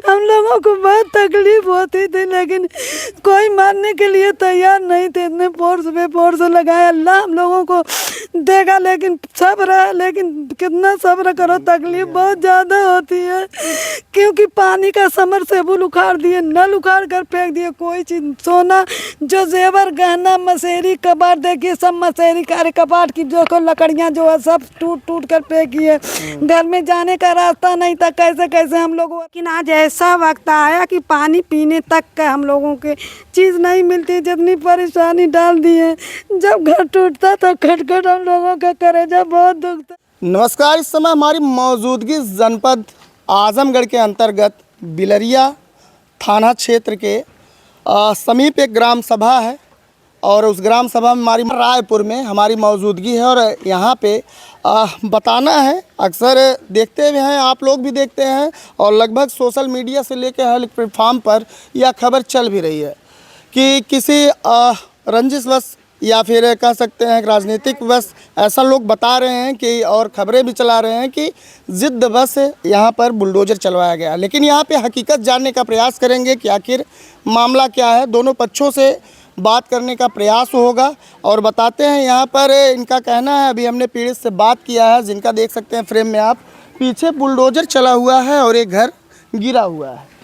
हम लोगों को बहुत तकलीफ होती थी, लेकिन कोई मानने के लिए तैयार नहीं थे। इतने फोर्स पे फोर्स लगाया, अल्लाह हम लोगों को देगा, लेकिन सब्र है। लेकिन कितना सब्र करो, तकलीफ बहुत ज़्यादा होती है, क्योंकि पानी का समरसेबुल उखाड़ दिए, नल उखाड़ कर फेंक दिए। कोई चीज़, सोना जो जेवर गहना मसेरी कबाड़, देखिए सब मसेरी कार्य कबाड़ की जो को लकड़ियाँ जो है सब टूट टूट कर फेंकी है। घर में जाने का रास्ता नहीं था, कैसे कैसे हम लोग। लेकिन आज ऐसा वक्त आया कि पानी पीने तक का हम लोगों के चीज़ नहीं मिलती, जितनी परेशानी डाल दी है। जब घर टूटता तो खटखट हम लोगों का कलेजा बहुत दुखता। नमस्कार, इस समय हमारी मौजूदगी जनपद आजमगढ़ के अंतर्गत बिलरिया थाना क्षेत्र के समीप एक ग्राम सभा है और उस ग्राम सभा में हमारी रायपुर में हमारी मौजूदगी है। और यहाँ पे बताना है, अक्सर देखते हुए हैं, आप लोग भी देखते हैं और लगभग सोशल मीडिया से लेकर हर प्लेटफार्म पर यह खबर चल भी रही है कि किसी रंजिशवश या फिर कह सकते हैं राजनीतिक वश ऐसा लोग बता रहे हैं कि, और खबरें भी चला रहे हैं कि जिद्द बस यहाँ पर बुलडोज़र चलवाया गया। लेकिन यहाँ पे हकीकत जानने का प्रयास करेंगे कि आखिर मामला क्या है। दोनों पक्षों से बात करने का प्रयास होगा और बताते हैं यहाँ पर इनका कहना है। अभी हमने पीड़ित से बात किया है, जिनका देख सकते हैं फ्रेम में आप, पीछे बुलडोज़र चला हुआ है और एक घर गिरा हुआ है।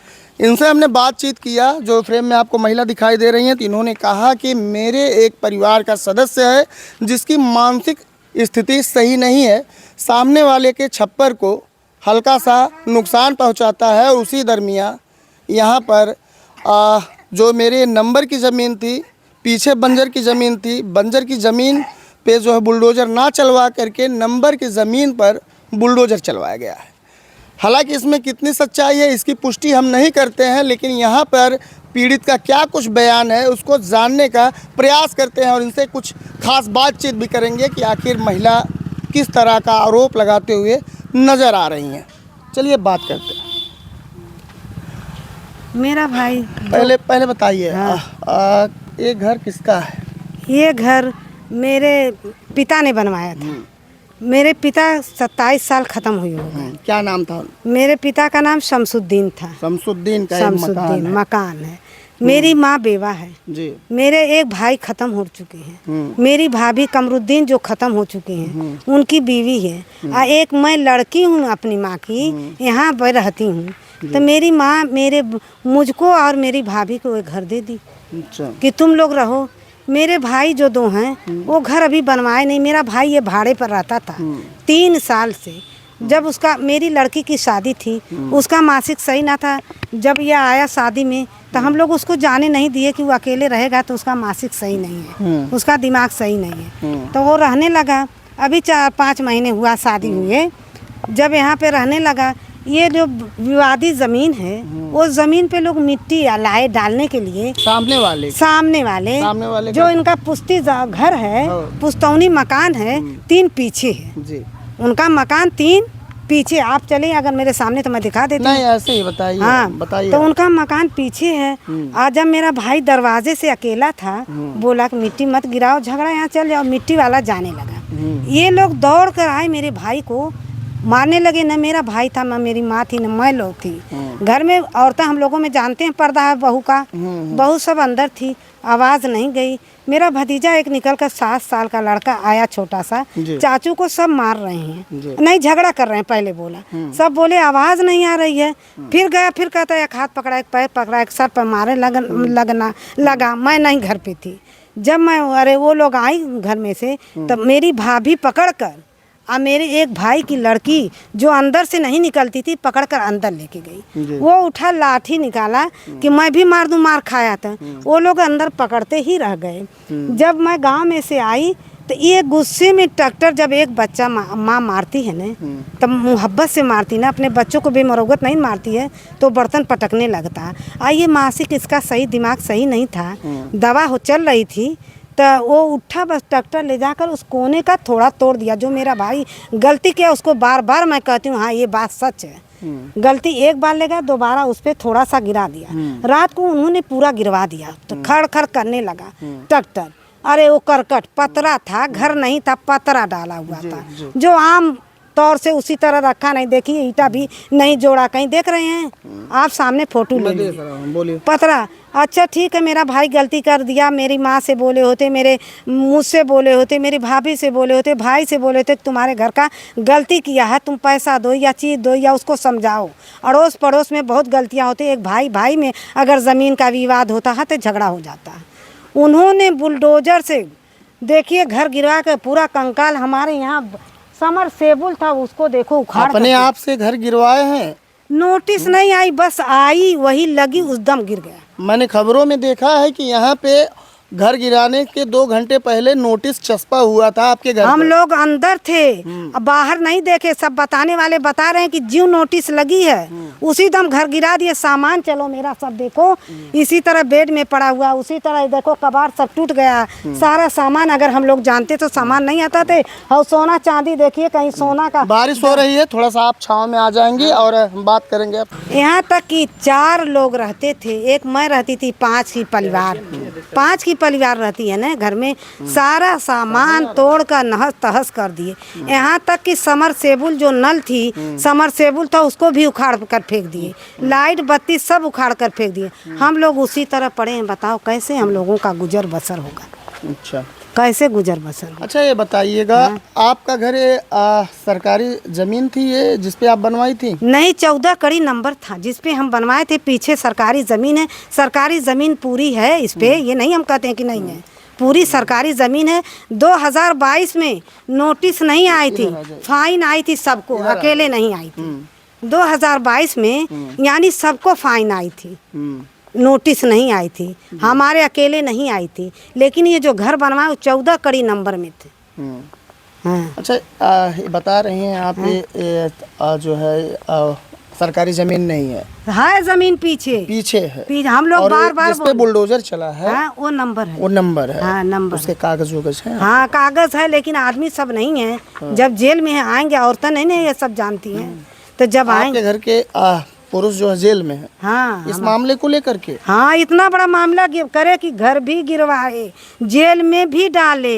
इनसे हमने बातचीत किया, जो फ्रेम में आपको महिला दिखाई दे रही हैं, तो इन्होंने कहा कि मेरे एक परिवार का सदस्य है जिसकी मानसिक स्थिति सही नहीं है, सामने वाले के छप्पर को हल्का सा नुकसान पहुंचाता है। और उसी दरमियान यहाँ पर जो मेरे नंबर की ज़मीन थी, पीछे बंजर की ज़मीन थी, बंजर की ज़मीन पे जो है बुलडोज़र ना चलवा करके नंबर की ज़मीन पर बुलडोज़र चलवाया गया है। हालांकि इसमें कितनी सच्चाई है इसकी पुष्टि हम नहीं करते हैं, लेकिन यहाँ पर पीड़ित का क्या कुछ बयान है उसको जानने का प्रयास करते हैं और इनसे कुछ खास बातचीत भी करेंगे कि आखिर महिला किस तरह का आरोप लगाते हुए नज़र आ रही हैं। चलिए बात करते हैं। मेरा भाई पहले बताइए, ये घर किसका है? ये घर मेरे पिता ने बनवाया था। मेरे पिता 27 साल ख़त्म हुए हो गए। क्या नाम था? मेरे पिता का नाम शमसुद्दीन था। शमसुद्दीन का मकान है। मेरी माँ बेवा है जी। मेरे एक भाई ख़त्म हो चुके हैं। मेरी भाभी कमरुद्दीन जो ख़त्म हो चुके हैं, उनकी बीवी है। एक मैं लड़की हूँ अपनी माँ की, यहाँ पर रहती हूँ। तो मेरी माँ मुझको और मेरी भाभी को एक घर दे दी कि तुम लोग रहो। मेरे भाई जो दो हैं वो घर अभी बनवाए नहीं। मेरा भाई ये भाड़े पर रहता था 3 साल से। जब उसका मेरी लड़की की शादी थी, उसका मासिक सही ना था। जब यह आया शादी में तो हम लोग उसको जाने नहीं दिए कि वो अकेले रहेगा, तो उसका मासिक सही नहीं है, उसका दिमाग सही नहीं है। तो वो रहने लगा। अभी 4-5 महीने हुआ शादी हुए। जब यहाँ पे रहने लगा, ये जो विवादित ज़मीन है, वो ज़मीन पे लोग मिट्टी लाए डालने के लिए। सामने वाले जो इनका पुश्ती घर है, पुश्तौनी मकान है, 3 पीछे है जी। उनका मकान 3 पीछे। आप चले अगर मेरे सामने तो मैं दिखा देती हूँ। नहीं, ऐसे ही बताइए। हाँ बताइए। तो उनका मकान पीछे है। आज जब मेरा भाई दरवाजे से अकेला था, बोला कि मिट्टी मत गिराओ, झगड़ा यहाँ चल जाओ। मिट्टी वाला जाने लगा। ये लोग दौड़ कर आए, मेरे भाई को मारने लगे। न मेरा भाई था, न मेरी माँ थी, न मैं लोग थी। घर में औरतें हम लोगों में जानते हैं, पर्दा है बहू का, बहू सब अंदर थी। आवाज़ नहीं गई। मेरा भतीजा एक निकल कर 7 साल का लड़का आया, छोटा सा। चाचू को सब मार रहे हैं, नहीं झगड़ा कर रहे हैं। पहले बोला, सब बोले आवाज़ नहीं आ रही है। फिर गया, फिर कहता है एक हाथ पकड़ा, एक पैर पकड़ा, एक सर पर मारे लगा। मैं नहीं घर पे थी। जब मैं वो लोग आई घर में से, तब मेरी भाभी पकड़ कर और मेरे एक भाई की लड़की जो अंदर से नहीं निकलती थी, पकड़कर अंदर लेके गई। वो उठा, लाठी निकाला कि मैं भी मार दूं, मार खाया था। वो लोग अंदर पकड़ते ही रह गए। जब मैं गांव में से आई तो ये गुस्से में ट्रैक्टर, जब एक बच्चा माँ मारती है ना, तब मुहब्बत से मारती ना, अपने बच्चों को बेमरोगत नहीं मारती है, तो बर्तन पटकने लगता। ये मासिक इसका सही दिमाग सही नहीं था, दवा हो चल रही थी। तो वो उठा, बस ट्रैक्टर ले जाकर उस कोने का थोड़ा तोड़ दिया। जो मेरा भाई गलती किया उसको बार बार मैं कहती हूँ, हाँ ये बात सच है। गलती एक बार लेगा, दोबारा उस पर थोड़ा सा गिरा दिया। रात को उन्होंने पूरा गिरवा दिया, तो खड़ खड़ करने लगा ट्रैक्टर। अरे वो करकट पतरा था, घर नहीं था, पतरा डाला हुआ था, जो आम तौर से उसी तरह रखा, नहीं देखिए ईटा भी नहीं जोड़ा, कहीं देख रहे हैं आप, सामने फोटो ले मैं लीजिए। देख रहा हूँ, बोलिए। पतरा, अच्छा ठीक है, मेरा भाई गलती कर दिया, मेरी माँ से बोले होते, मेरे मुझसे बोले होते, मेरी भाभी से बोले होते, भाई से बोले होते, तुम्हारे घर का गलती किया है, तुम पैसा दो या चीज़ दो या उसको समझाओ। अड़ोस पड़ोस में बहुत गलतियाँ होती, एक भाई भाई में अगर ज़मीन का विवाद होता है तो झगड़ा हो जाता है। उन्होंने बुलडोजर से देखिए घर गिरा के पूरा कंकाल, हमारे यहाँ समर सेबुल था उसको देखो उखाड़ अपने आप से घर गिरवाए हैं? नोटिस नहीं आई, बस आई वही लगी उस दम गिर गया। मैंने खबरों में देखा है कि यहाँ पे घर गिराने के 2 घंटे पहले नोटिस चस्पा हुआ था आपके घर हम पे। लोग अंदर थे, अब बाहर नहीं देखे, सब बताने वाले बता रहे हैं कि ज्यों नोटिस लगी है उसी दम घर गिरा दिए। सामान चलो मेरा सब देखो इसी तरह बेड में पड़ा हुआ, उसी तरह देखो कबाड़ सब टूट गया, सारा सामान। अगर हम लोग जानते तो सामान नहीं आता थे। और सोना चांदी देखिए, कहीं सोना का। बारिश हो रही है, थोड़ा सा आप छांव में आ जाएंगी और हम बात करेंगे। यहाँ तक कि 4 लोग रहते थे, एक मैं रहती थी, 5 की परिवार, 5 की परिवार रहती है ना घर में। सारा सामान तोड़ कर नहस तहस कर दिए। यहाँ तक कि समरसेबुल जो नल थी, समरसेबुल था, उसको भी उखाड़ कर फेंक दिए। लाइट बत्ती सब उखाड़ कर फेंक दिए। हम लोग उसी तरह पड़े हैं, बताओ कैसे हम लोगों का गुजर बसर होगा, अच्छा, कैसे गुजर बसर होगा। अच्छा ये बताइएगा, आपका घर सरकारी जमीन थी ये जिसपे आप बनवाई थी? नहीं, 14 कड़ी नंबर था जिसपे हम बनवाए थे। पीछे सरकारी ज़मीन है, सरकारी ज़मीन पूरी है इस पे, ये नहीं हम कहते हैं कि नहीं है, पूरी सरकारी ज़मीन है। 2022 में नोटिस नहीं आई थी, फाइन आई थी सबको, अकेले नहीं आई थी। 2022 में यानी सबको फाइन आई थी, नोटिस नहीं आई थी, हमारे अकेले नहीं आई थी। लेकिन ये जो घर बनवाए वो 14 कड़ी नंबर में थे। हाँ। अच्छा, ये बता रही हैं आप ये जो है सरकारी जमीन नहीं है जमीन पीछे पीछे है। हम लोग और बार बार जिस पे बुलडोजर चला है, हाँ, वो नंबर है, वो नंबर है। हाँ, नंबर उसके कागज वगज हैं? हाँ कागज है, लेकिन आदमी सब नहीं है। जब जेल में है आएंगे, औरतें नहीं ये सब जानती हैं, तो जब आएंगे। आपके घर के पुरुष जो है जेल में है, हाँ, इस मामले को लेकर के? हाँ, इतना बड़ा मामला करे कि घर भी गिरवाए, जेल में भी डाले,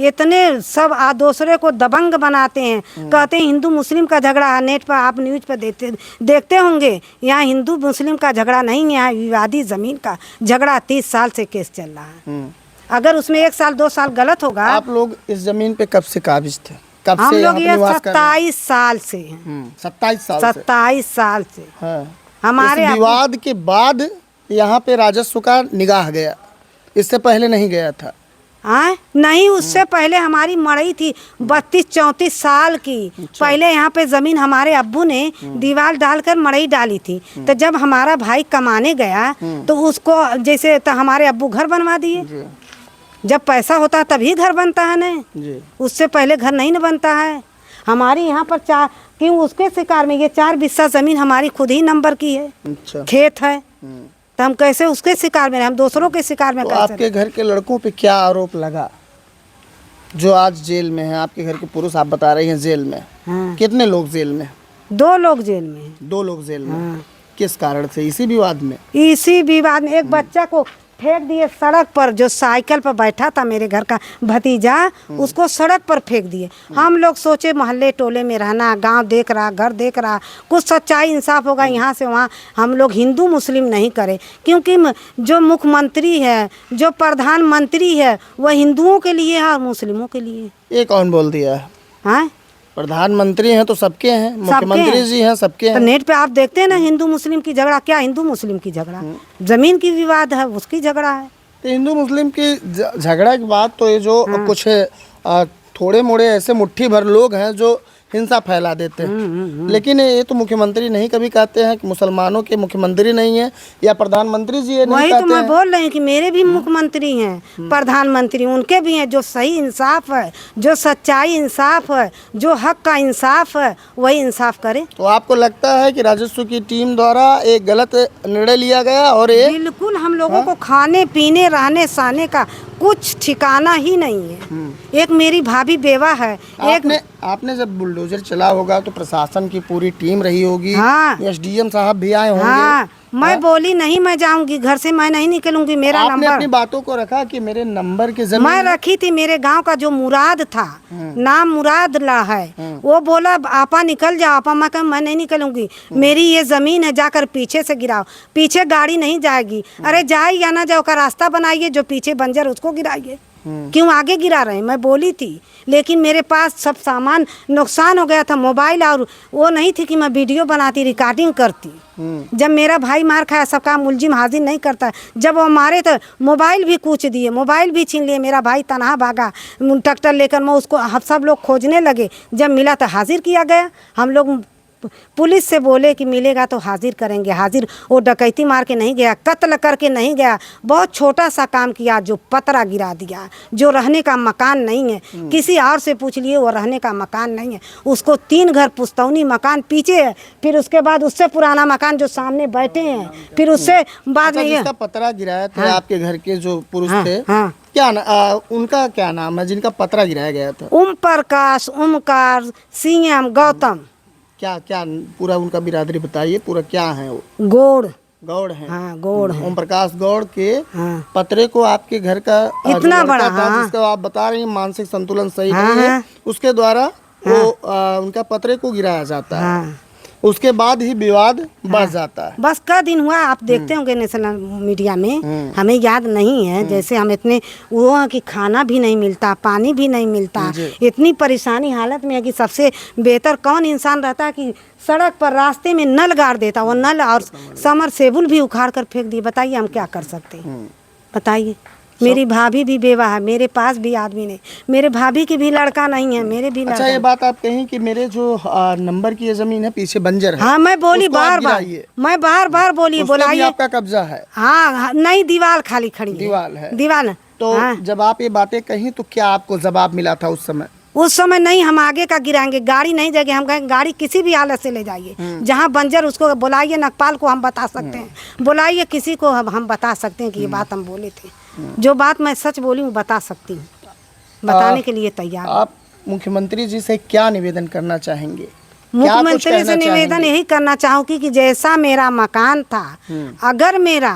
इतने सब दूसरे को दबंग बनाते हैं। कहते हैं हिंदू मुस्लिम का झगड़ा है, नेट पर आप न्यूज पर देखते होंगे। यहाँ हिंदू मुस्लिम का झगड़ा नहीं है, यहाँ विवादी जमीन का झगड़ा 30 साल से केस चल रहा है। अगर उसमें 1 साल 2 साल गलत होगा। आप लोग इस जमीन पे कब से काबिज थे? कब हम से लोग ये निवास कर रहे हैं? 27 साल से हैं। 27 साल से? 27 साल से। हाँ। हमारे इस विवाद के बाद यहाँ पे राजस्व का निगाह गया, इससे पहले नहीं गया था? नहीं, उससे पहले हमारी मड़ई थी 32-34 साल की। पहले यहाँ पे जमीन हमारे अब्बू ने दीवार डालकर मड़ई डाली थी। तो जब हमारा भाई कमाने गया तो उसको जैसे तो हमारे अब्बू घर बनवा दिए। जब पैसा होता है तभी घर बनता है ना, उससे पहले घर नहीं न बनता है। हमारी यहाँ पर 4 क्यों उसके शिकार में ये 4 बिस्सा जमीन हमारी खुद ही नंबर की है। अच्छा। खेत है, तो हम कैसे उसके शिकार में, हम दूसरों के शिकार में तो कैसे? आपके घर के लड़कों पे क्या आरोप लगा जो आज जेल में है? आपके घर के पुरुष आप बता रही हैं जेल में। हाँ। कितने लोग जेल में? 2 लोग जेल में हैं। 2 लोग जेल में। हाँ। किस कारण से? इसी विवाद में? इसी विवाद में एक बच्चा को फेंक दिए सड़क पर, जो साइकिल पर बैठा था मेरे घर का भतीजा, उसको सड़क पर फेंक दिए। हम लोग सोचे मोहल्ले टोले में रहना, गांव देख रहा, घर देख रहा, कुछ सच्चाई इंसाफ होगा यहाँ से वहाँ। हम लोग हिंदू मुस्लिम नहीं करें, क्योंकि जो मुख्यमंत्री है, जो प्रधानमंत्री है, वह हिंदुओं के लिए है और मुस्लिमों के लिए। ये कौन बोल दिया है? हाँ, प्रधानमंत्री हैं तो सबके हैं, मुख्यमंत्री जी हैं सबके तो हैं। नेट पे आप देखते हैं ना, हिंदू मुस्लिम की झगड़ा, क्या हिंदू मुस्लिम की झगड़ा, जमीन की विवाद है, उसकी झगड़ा है। तो हिंदू मुस्लिम की झगड़ा की बात तो ये जो कुछ थोड़े मोड़े ऐसे मुट्ठी भर लोग हैं जो हिंसा फैला देते हैं, लेकिन ये तो मुख्यमंत्री नहीं कभी कहते हैं कि मुसलमानों के मुख्यमंत्री नहीं है, या प्रधानमंत्री जी ये नहीं वही कहते तो मैं हैं। बोल रही हूँ कि मेरे भी मुख्यमंत्री हैं, प्रधानमंत्री उनके भी हैं, जो सही इंसाफ है, जो सच्चाई इंसाफ है, जो हक का इंसाफ है, वही इंसाफ करे। तो आपको लगता है कि राजस्व की टीम द्वारा एक गलत निर्णय लिया गया? और ये बिल्कुल हम लोगों को खाने पीने रहने सहने का कुछ ठिकाना ही नहीं है। एक मेरी भाभी बेवा है, एक आपने जब बुलडोजर चला होगा तो प्रशासन की पूरी टीम रही होगी। हाँ। एसडीएम साहब भी आए होंगे। हाँ, मैं बोली नहीं, मैं जाऊंगी घर से, मैं नहीं निकलूंगी, मेरा आपने नंबर अपनी बातों को रखा कि मेरे नंबर की जमीन मैं रखी थी। मेरे गांव का जो मुराद था, नाम मुराद ला है, वो बोला आपा निकल जाओ। आपा मैं कहा मैं नहीं निकलूंगी, मेरी ये जमीन है, जाकर पीछे से गिराओ। पीछे गाड़ी नहीं जाएगी। अरे जाए या ना जाओ का रास्ता बनाइए, जो पीछे बंजर उसको गिराइए, क्यों आगे गिरा रहे हैं। मैं बोली थी, लेकिन मेरे पास सब सामान नुकसान हो गया था, मोबाइल, और वो नहीं थी कि मैं वीडियो बनाती, रिकॉर्डिंग करती। जब मेरा भाई मार खाया, सबका मुलजिम हाजिर नहीं करता, जब वो मारे तो मोबाइल भी कूच दिए, मोबाइल भी छीन लिए। मेरा भाई तनहा भागा ट्रैक्टर लेकर, मैं उसको, हम सब लोग खोजने लगे। जब मिला तो हाजिर किया गया। हम लोग पुलिस से बोले कि मिलेगा तो हाजिर करेंगे। हाजिर वो डकैती मार के नहीं गया, कत्ल करके नहीं गया, बहुत छोटा सा काम किया, जो पतरा गिरा दिया, जो रहने का मकान नहीं है। किसी और से पूछ लिए, वो रहने का मकान नहीं है। उसको 3 घर पुस्तौनी मकान पीछे है, फिर उसके बाद उससे पुराना मकान जो सामने बैठे हैं, फिर उससे बाद में ये जिसका पतरा गिराया था, आपके घर के जो पुरुष थे, हाँ। क्या उनका क्या नाम है जिनका पतरा गिराया गया था? ओम प्रकाश, ओमकार, सीएम, गौतम, क्या क्या पूरा उनका बिरादरी बताइए, पूरा क्या है वो? गौड़, गौड़ है। हाँ गौड़ है। ओम प्रकाश गौड़ के हाँ। पतरे को आपके घर का जो इतना लड़का बड़ा, था, हाँ। जिसका आप बता रही हैं मानसिक संतुलन सही हाँ, नहीं है, हाँ। उसके द्वारा वो उनका पतरे को गिराया जाता है। हाँ। उसके बाद ही विवाद बढ़ जाता है। बस का दिन हुआ, आप देखते होंगे नेशनल मीडिया में, हमें याद नहीं है। जैसे हम इतने वो हैं कि खाना भी नहीं मिलता, पानी भी नहीं मिलता, इतनी परेशानी हालत में है कि सबसे बेहतर कौन इंसान रहता है कि सड़क पर रास्ते में नल गाड़ देता। वो नल और समरसेबुल भी उखाड़ कर फेंक दिए। बताइए हम क्या कर सकते हैं, बताइए। मेरी भाभी भी बेवा है, मेरे पास भी आदमी नहीं, मेरे भाभी की भी लड़का नहीं है, मेरे भी अच्छा, ये बात आप कहीं कि मेरे जो नंबर की ये जमीन है पीछे बंजर है। हाँ, मैं बोली उसको आप बार बार, गिराइए। मैं बार बार बोली, उस पे भी बोलाइए। आपका कब्जा है? हाँ, नहीं, दीवार खाली खड़ी है। दीवार है, दीवार। तो हाँ। जब आप ये बातें कही तो क्या आपको जवाब मिला था उस समय? उस समय नहीं, हम आगे का गिराएंगे, गाड़ी नहीं जाएगी। हम कहेंगे गाड़ी किसी भी हालत से ले जाइए, जहाँ बंजर उसको बुलाइए, नकपाल को हम बता सकते हैं, बुलाइए किसी को, हम बता सकते हैं कि ये बात हम बोले थे। जो बात मैं सच बोली हूँ बता सकती हूँ, बताने के लिए तैयार। आप मुख्यमंत्री जी से क्या निवेदन करना चाहेंगे? मुख्यमंत्री से निवेदन यही करना चाहूँगी कि जैसा मेरा मकान था, अगर मेरा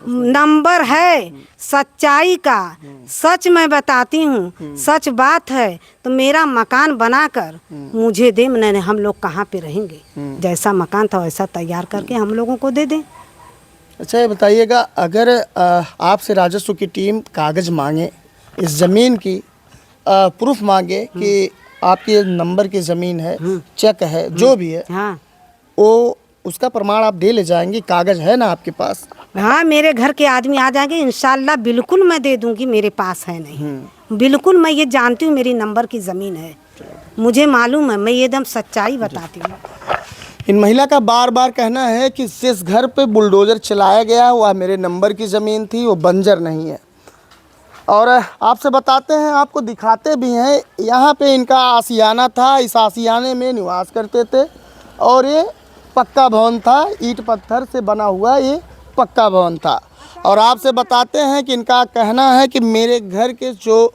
नंबर है सच्चाई का, सच मैं बताती हूँ, सच बात है, तो मेरा मकान बनाकर मुझे दे। मैंने, हम लोग कहाँ पे रहेंगे, जैसा मकान था वैसा तैयार करके हम लोगों को दे दें। अच्छा, ये बताइएगा, अगर आपसे राजस्व की टीम कागज़ मांगे, इस ज़मीन की प्रूफ मांगे कि आपकी नंबर की ज़मीन है, चेक है, जो भी है, हाँ, वो उसका प्रमाण आप दे ले जाएंगे? कागज़ है ना आपके पास? हाँ, मेरे घर के आदमी आ जाएंगे, इंशाल्लाह बिल्कुल मैं दे दूंगी। मेरे पास है नहीं, बिल्कुल मैं ये जानती हूँ, मेरी नंबर की ज़मीन है, मुझे मालूम है, मैं एकदम सच्चाई बताती हूँ। इन महिला का बार बार कहना है कि जिस घर पे बुलडोज़र चलाया गया वह मेरे नंबर की ज़मीन थी, वो बंजर नहीं है। और आपसे बताते हैं, आपको दिखाते भी हैं, यहाँ पे इनका आशियाना था, इस आशियाने में निवास करते थे, और ये पक्का भवन था, ईंट पत्थर से बना हुआ ये पक्का भवन था। और आपसे बताते हैं कि इनका कहना है कि मेरे घर के जो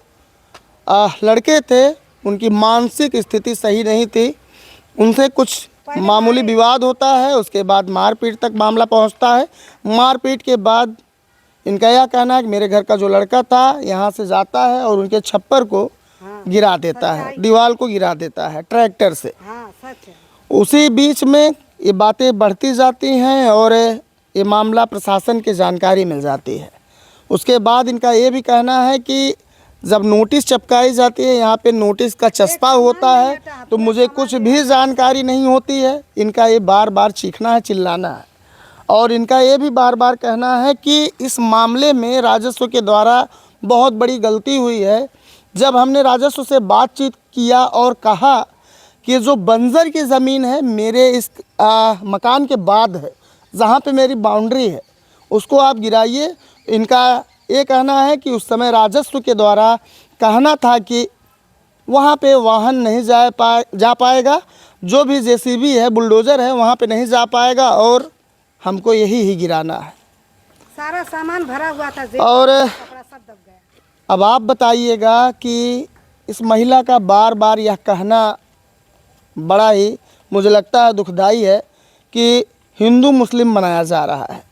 लड़के थे, उनकी मानसिक स्थिति सही नहीं थी, उनसे कुछ मामूली विवाद होता है, उसके बाद मारपीट तक मामला पहुंचता है। मारपीट के बाद इनका यह कहना है कि मेरे घर का जो लड़का था यहाँ से जाता है और उनके छप्पर को गिरा देता है, दीवार को गिरा देता है ट्रैक्टर से। हाँ, सच है। उसी बीच में ये बातें बढ़ती जाती हैं और ये मामला प्रशासन की जानकारी मिल जाती है। उसके बाद इनका ये भी कहना है कि जब नोटिस चिपकाई जाती है, यहाँ पे नोटिस का चस्पा होता है, तो मुझे कुछ भी जानकारी नहीं होती है। इनका ये बार बार चीखना है, चिल्लाना है, और इनका ये भी बार बार कहना है कि इस मामले में राजस्व के द्वारा बहुत बड़ी गलती हुई है। जब हमने राजस्व से बातचीत किया और कहा कि जो बंजर की ज़मीन है मेरे इस मकान के बाद है, जहाँ पे मेरी बाउंड्री है, उसको आप गिराइए। इनका ये कहना है कि उस समय राजस्व के द्वारा कहना था कि वहाँ पे वाहन नहीं जा पाएगा, जो भी जेसीबी है, बुलडोज़र है, वहाँ पे नहीं जा पाएगा, और हमको यही ही गिराना है। सारा सामान भरा हुआ था, और कपड़ा सब दब गया। अब आप बताइएगा कि इस महिला का बार बार यह कहना बड़ा ही मुझे लगता है दुखदाई है कि हिंदू मुस्लिम बनाया जा रहा है।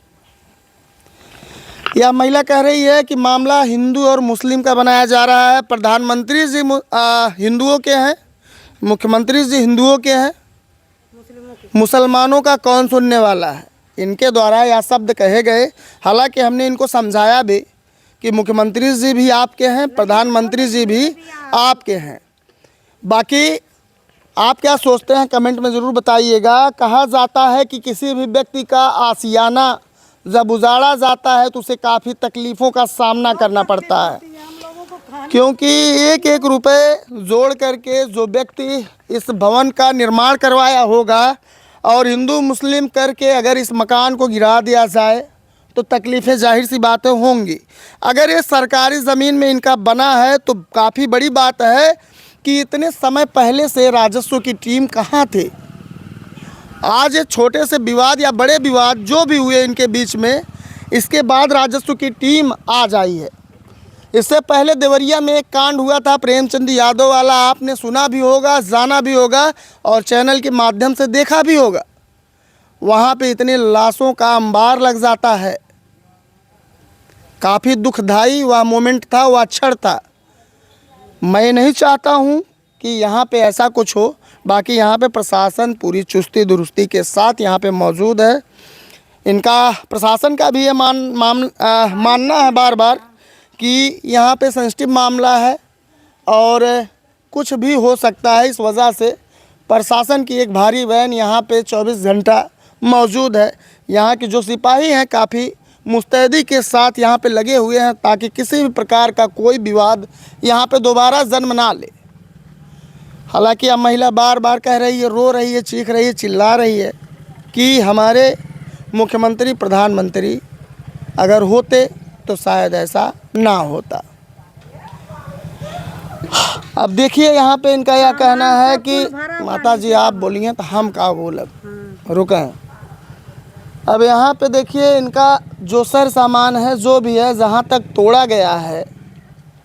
यह महिला कह रही है कि मामला हिंदू और मुस्लिम का बनाया जा रहा है। प्रधानमंत्री जी हिंदुओं के हैं, मुख्यमंत्री जी हिंदुओं के हैं, मुसलमानों का कौन सुनने वाला है। इनके द्वारा यह शब्द कहे गए। हालांकि हमने इनको समझाया भी कि मुख्यमंत्री जी भी आपके हैं, प्रधानमंत्री जी भी आपके हैं। बाकी आप क्या सोचते हैं कमेंट में ज़रूर बताइएगा। कहा जाता है कि किसी भी व्यक्ति का आशियाना जब उजाड़ा जाता है तो उसे काफ़ी तकलीफ़ों का सामना करना पड़ता है, क्योंकि एक एक रुपए जोड़ करके जो व्यक्ति इस भवन का निर्माण करवाया होगा और हिंदू मुस्लिम करके अगर इस मकान को गिरा दिया जाए तो तकलीफ़ें जाहिर सी बातें होंगी। अगर ये सरकारी ज़मीन में इनका बना है तो काफ़ी बड़ी बात है कि इतने समय पहले से राजस्व की टीम कहाँ थे। आज ये छोटे से विवाद या बड़े विवाद जो भी हुए इनके बीच में, इसके बाद राजस्व की टीम आज आई है। इससे पहले देवरिया में एक कांड हुआ था प्रेमचंद यादव वाला, आपने सुना भी होगा, जाना भी होगा और चैनल के माध्यम से देखा भी होगा। वहाँ पे इतने लाशों का अंबार लग जाता है। काफ़ी दुखदाई वह मोमेंट था, वह क्षण था। मैं नहीं चाहता हूँ कि यहाँ पे ऐसा कुछ हो। बाकी यहाँ पे प्रशासन पूरी चुस्ती दुरुस्ती के साथ यहाँ पे मौजूद है। इनका प्रशासन का भी ये मानना है बार बार कि यहाँ पे सेंसिटिव मामला है और कुछ भी हो सकता है। इस वजह से प्रशासन की एक भारी वैन यहाँ पे 24 घंटा मौजूद है। यहाँ के जो सिपाही हैं काफ़ी मुस्तैदी के साथ यहाँ पे लगे हुए हैं ताकि किसी भी प्रकार का कोई विवाद यहाँ पे दोबारा जन्म ना ले। हालांकि अब महिला बार बार कह रही है, रो रही है, चीख रही है, चिल्ला रही है कि हमारे मुख्यमंत्री प्रधानमंत्री अगर होते तो शायद ऐसा ना होता। अब देखिए यहाँ पे इनका यह कहना है कि माता जी आप बोलिए तो हम क्या बोलब, रुकें। अब यहाँ पे देखिए इनका जो सर सामान है जो भी है जहाँ तक तोड़ा गया है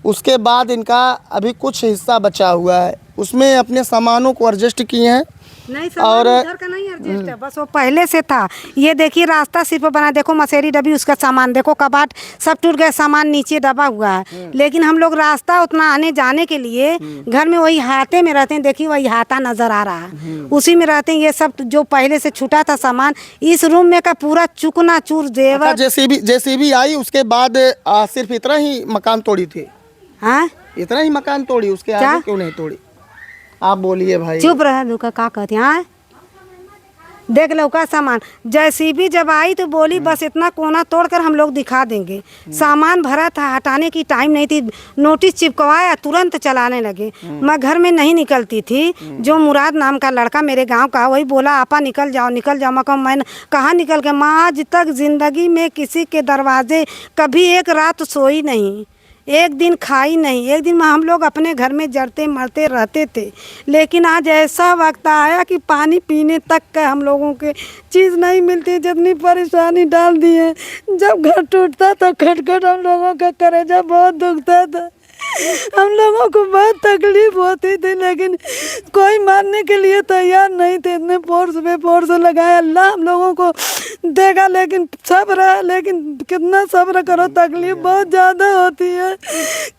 उसके बाद इनका अभी कुछ हिस्सा बचा हुआ है, उसमें अपने सामानों को एडजस्ट किए हैं। नहीं और उधर का नहीं एडजस्ट है, बस वो पहले से था। ये देखिए रास्ता सिर्फ बना, देखो मसेरी डबी उसका सामान, देखो कबाट सब टूट गए, सामान नीचे दबा हुआ है। लेकिन हम लोग रास्ता उतना आने जाने के लिए घर में वही हाथे में रहते हैं। देखिए वही हाथा नजर आ रहा है, उसी में रहते हैं। ये सब जो पहले से छूटा था सामान इस रूम में का पूरा चुकना चूर जेवर। जेसीबी आई उसके बाद सिर्फ इतना ही मकान तोड़ी थी। हाँ इतना ही मकान तोड़ी, उसके आगे क्यों नहीं तोड़ी? आप बोलिए भाई। चुप रहे लुका, का कहते हैं? देख लो का सामान जेसीबी जब आई तो बोली बस इतना कोना तोड़कर हम लोग दिखा देंगे। सामान भरा था, हटाने की टाइम नहीं थी। नोटिस चिपकवाया, तुरंत चलाने लगे। मैं घर में नहीं निकलती थी। जो मुराद नाम का लड़का मेरे गांव का, वही बोला आपा निकल जाओ निकल जाओ। मैं कहूँ मैं कहाँ निकल के, माँ आज तक जिंदगी में किसी के दरवाजे कभी एक रात सोई नहीं, एक दिन खाई नहीं। एक दिन हम लोग अपने घर में जड़ते मरते रहते थे, लेकिन आज ऐसा वक्त आया कि पानी पीने तक का हम लोगों के चीज़ नहीं मिलती। जितनी परेशानी डाल दी है। जब घर टूटता तो खटखट हम लोगों का कलेजा बहुत दुखता था। हम लोगों को बहुत तकलीफ होती थी, लेकिन कोई मानने के लिए तैयार नहीं थे। इतने फोर्स पे फोर्स लगाया, अल्लाह हम लोगों को देगा, लेकिन सब्र है। लेकिन कितना सब्र करो, तकलीफ बहुत ज़्यादा होती है,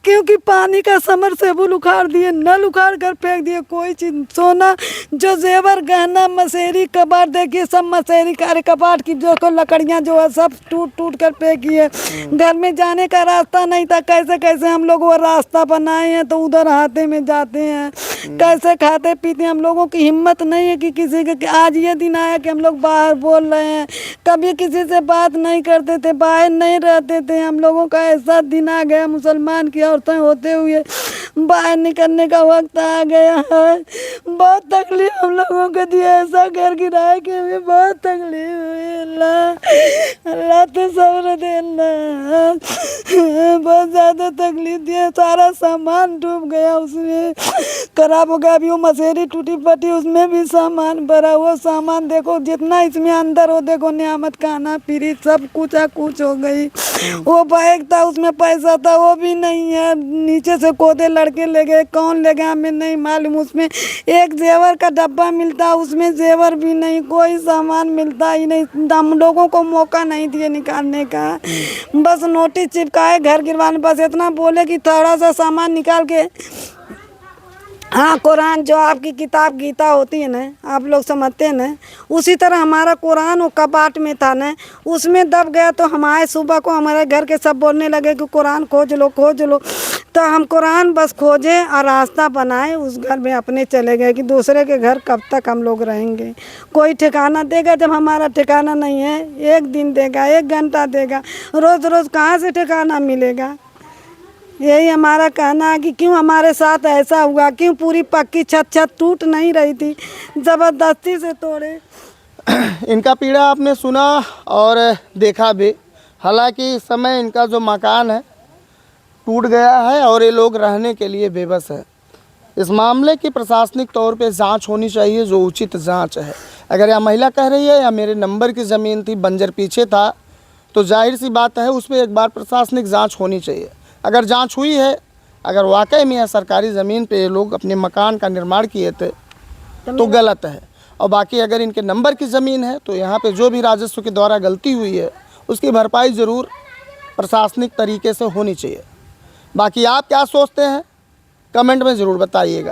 क्योंकि पानी का समरसेबुल उखाड़ दिए, नल उखाड़ कर फेंक दिए। कोई चीज़ सोना जो जेवर गहना मसेरी कबाट, देखिए सब मसेरी का कबाट की जो लकड़ियाँ जो है सब टूट टूट कर फेंकी है। घर में जाने का रास्ता नहीं था, कैसे कैसे हम लोग वो रास्ता बनाए हैं तो उधर हाथे में जाते हैं, कैसे खाते पीते। हम लोगों की हिम्मत नहीं है कि किसी के, आज ये दिन आया कि हम लोग बाहर बोल रहे हैं। कभी किसी से बात नहीं करते थे, बाहर नहीं रहते थे। हम लोगों का ऐसा दिन आ गया, मुसलमान की औरतें होते हुए बाहर निकलने का वक्त आ गया है। बहुत तकलीफ हम लोगों को दी, ऐसा घर गिराए कि हमें बहुत तकलीफ हुई। अल्लाह अल्लाह तो सब्र देना। बहुत ज़्यादा तकलीफ दिया, सारा सामान डूब गया, उसमें खराब हो गया। अभी वो मसेरी टूटी फटी, उसमें भी सामान भरा। वो सामान देखो जितना इसमें अंदर हो, देखो नियामत खाना फ्रिज सब कुछ हो गई। वो बैग था उसमें पैसा था वो भी नहीं है, नीचे से खोदे लड़के ले गए, कौन ले गया हमें नहीं मालूम। उसमें एक जेवर का डब्बा मिलता, उसमें जेवर भी नहीं, कोई सामान मिलता ही नहीं। हम लोगों को मौका नहीं दिए निकालने का, बस नोटिस चिपकाए घर गिरवाने। बस इतना बोले कि थोड़ा सा सामान निकाल के, हाँ कुरान जो आपकी किताब गीता होती है ना, आप लोग समझते हैं ना, उसी तरह हमारा कुरान वो कबाट में था ना, उसमें दब गया। तो हम आए सुबह को, हमारे घर के सब बोलने लगे कि कुरान खोज लो खोज लो। तो हम कुरान बस खोजे और रास्ता बनाए, उस घर में अपने चले गए कि दूसरे के घर कब तक हम लोग रहेंगे। कोई ठिकाना देगा जब हमारा ठिकाना नहीं है, एक दिन देगा, एक घंटा देगा, रोज़ रोज़ कहाँ से ठिकाना मिलेगा। यही हमारा कहना है कि क्यों हमारे साथ ऐसा हुआ, क्यों पूरी पक्की छत टूट नहीं रही थी, ज़बरदस्ती से तोड़े। इनका पीड़ा आपने सुना और देखा भी। हालांकि इस समय इनका जो मकान है टूट गया है और ये लोग रहने के लिए बेबस है। इस मामले की प्रशासनिक तौर पे जांच होनी चाहिए, जो उचित जांच है। अगर यह महिला कह रही है या मेरे नंबर की ज़मीन थी, बंजर पीछे था, तो जाहिर सी बात है उस पर एक बार प्रशासनिक जांच होनी चाहिए। अगर जांच हुई है, अगर वाकई में यह सरकारी ज़मीन पे ये लोग अपने मकान का निर्माण किए थे तो गलत है। और बाकी अगर इनके नंबर की ज़मीन है तो यहाँ पे जो भी राजस्व के द्वारा गलती हुई है उसकी भरपाई ज़रूर प्रशासनिक तरीके से होनी चाहिए। बाकी आप क्या सोचते हैं कमेंट में ज़रूर बताइएगा।